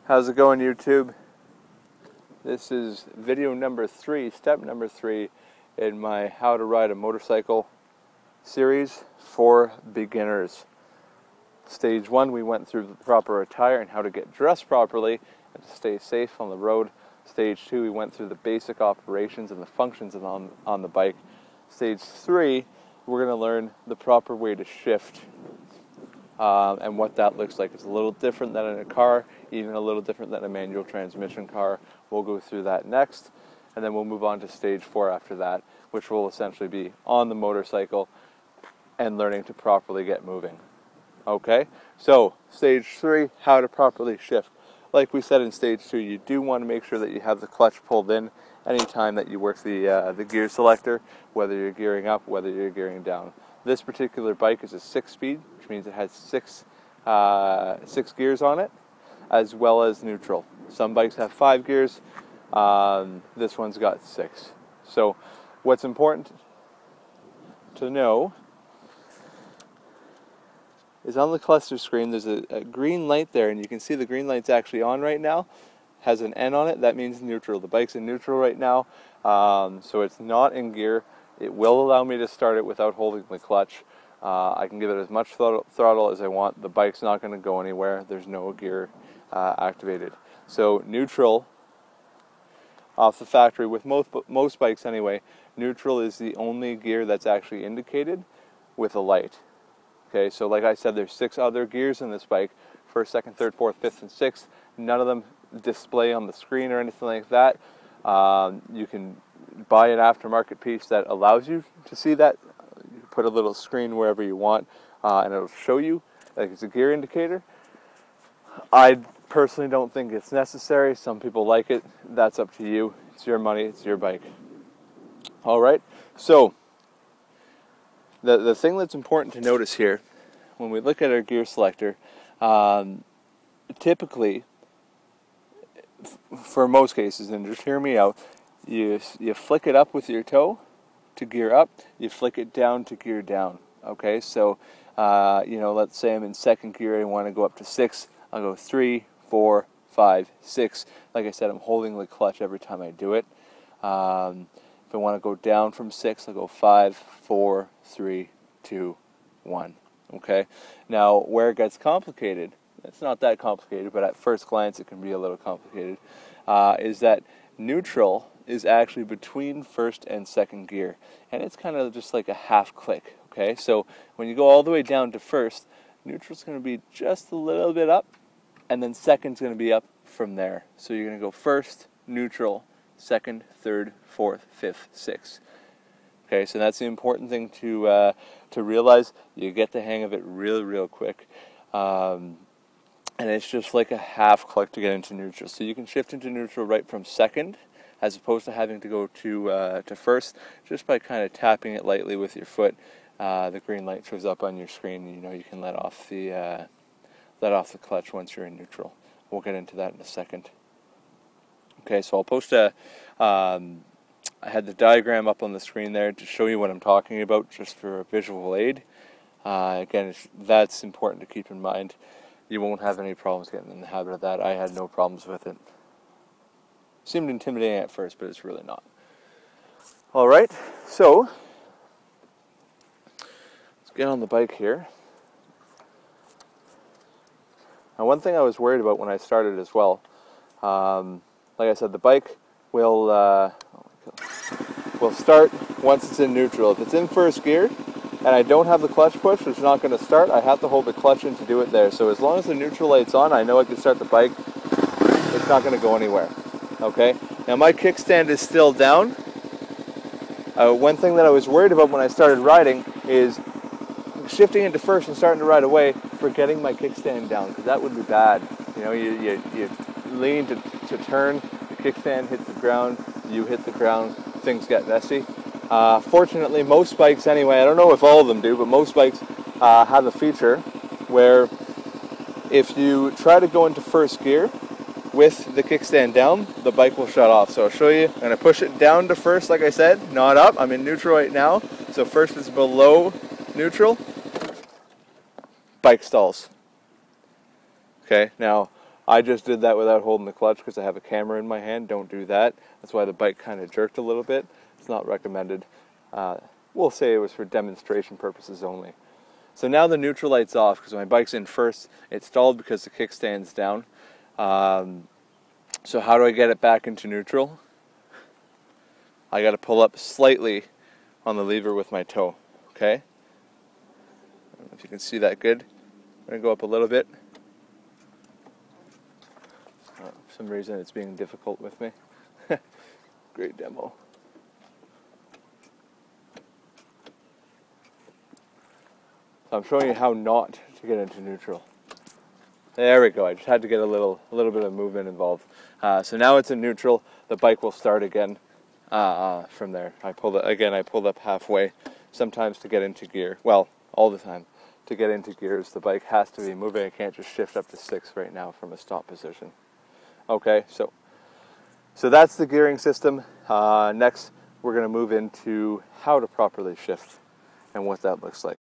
How's it going, YouTube? This is video number 3, step number 3 in my How to Ride a Motorcycle series for beginners. Stage 1, we went through the proper attire and how to get dressed properly and to stay safe on the road. Stage 2, we went through the basic operations and the functions on the bike. Stage 3, we're going to learn the proper way to shift and what that looks like. It's a little different than in a car, even a little different than a manual transmission car. We'll go through that next, and then we'll move on to stage 4 after that, which will essentially be on the motorcycle and learning to properly get moving. Okay, so stage 3, how to properly shift. Like we said in stage 2, you do want to make sure that you have the clutch pulled in anytime that you work the gear selector, whether you're gearing up, whether you're gearing down. This particular bike is a 6-speed, which means it has six gears on it, as well as neutral. Some bikes have 5 gears. This one's got 6. So what's important to know is on the cluster screen there's a green light there, and you can see the green light's actually on right now. Has an N on it. That means neutral. The bike's in neutral right now, so it's not in gear. It will allow me to start it without holding the clutch. I can give it as much throttle as I want. The bike's not going to go anywhere. There's no gear activated. So neutral, off the factory, with most bikes anyway, neutral is the only gear that's actually indicated with a light. Okay, so like I said, there's 6 other gears in this bike: first, second, third, fourth, fifth, and sixth. None of them display on the screen or anything like that. You can buy an aftermarket piece that allows you to see that. You put a little screen wherever you want, and it'll show you like it's a gear indicator. I personally don't think it's necessary. Some people like it. That's up to you. It's your money. It's your bike. All right. So the thing that's important to notice here, when we look at our gear selector, typically, for most cases, and just hear me out, you flick it up with your toe to gear up, you flick it down to gear down. Okay, so let's say I'm in 2nd gear, I want to go up to 6, I'll go 3, 4, 5, 6. Like I said, I'm holding the clutch every time I do it. If I want to go down from 6, I'll go 5, 4, 3, 2, 1. Okay, now where it gets complicated, it's not that complicated, but at first glance it can be a little complicated, is that neutral is actually between 1st and 2nd gear, and it's kind of just like a half click. Okay, so when you go all the way down to 1st, neutral's going to be just a little bit up, and then 2nd's going to be up from there. So you're going to go 1st, neutral, 2nd, 3rd, 4th, 5th, 6th. Okay, so that's the important thing to realize. You get the hang of it real quick. And it's just like a half click to get into neutral. So you can shift into neutral right from 2nd, as opposed to having to go to 1st, just by kind of tapping it lightly with your foot. The green light shows up on your screen, and you can let off the clutch once you're in neutral. We'll get into that in a second. Okay, so I'll post I had the diagram up on the screen there to show you what I'm talking about, just for a visual aid. Again, that's important to keep in mind. You won't have any problems getting in the habit of that. I had no problems with it. Seemed intimidating at first, but it's really not. All right, so let's get on the bike here. Now, one thing I was worried about when I started as well, like I said, the bike will start once it's in neutral. If it's in 1st gear and I don't have the clutch push, it's not going to start. I have to hold the clutch in to do it there. So as long as the neutral light's on, I know I can start the bike. It's not going to go anywhere. Okay? Now my kickstand is still down. One thing that I was worried about when I started riding is shifting into 1st and starting to ride away, forgetting my kickstand down, because that would be bad. You lean to turn, the kickstand hits the ground, you hit the ground, things get messy. Fortunately, most bikes anyway, I don't know if all of them do, but most bikes have a feature where if you try to go into 1st gear with the kickstand down, the bike will shut off. So I'll show you. I'm going to push it down to 1st, like I said, not up. I'm in neutral right now. So 1st is below neutral. Bike stalls. Okay, now I just did that without holding the clutch because I have a camera in my hand. Don't do that. That's why the bike kind of jerked a little bit. It's not recommended. We'll say it was for demonstration purposes only. So now the neutral light's off because my bike's in first. It stalled because the kickstand's down. So how do I get it back into neutral? I got to pull up slightly on the lever with my toe. Okay? I don't know if you can see that good. I'm going to go up a little bit. For some reason it's being difficult with me. Great demo. So I'm showing you how not to get into neutral. There we go. I just had to get a little bit of movement involved. So now it's in neutral. The bike will start again from there. I pulled up halfway, sometimes to get into gear. Well, all the time. To get into gears, the bike has to be moving. I can't just shift up to 6 right now from a stop position. Okay, so that's the gearing system. Next, we're going to move into how to properly shift and what that looks like.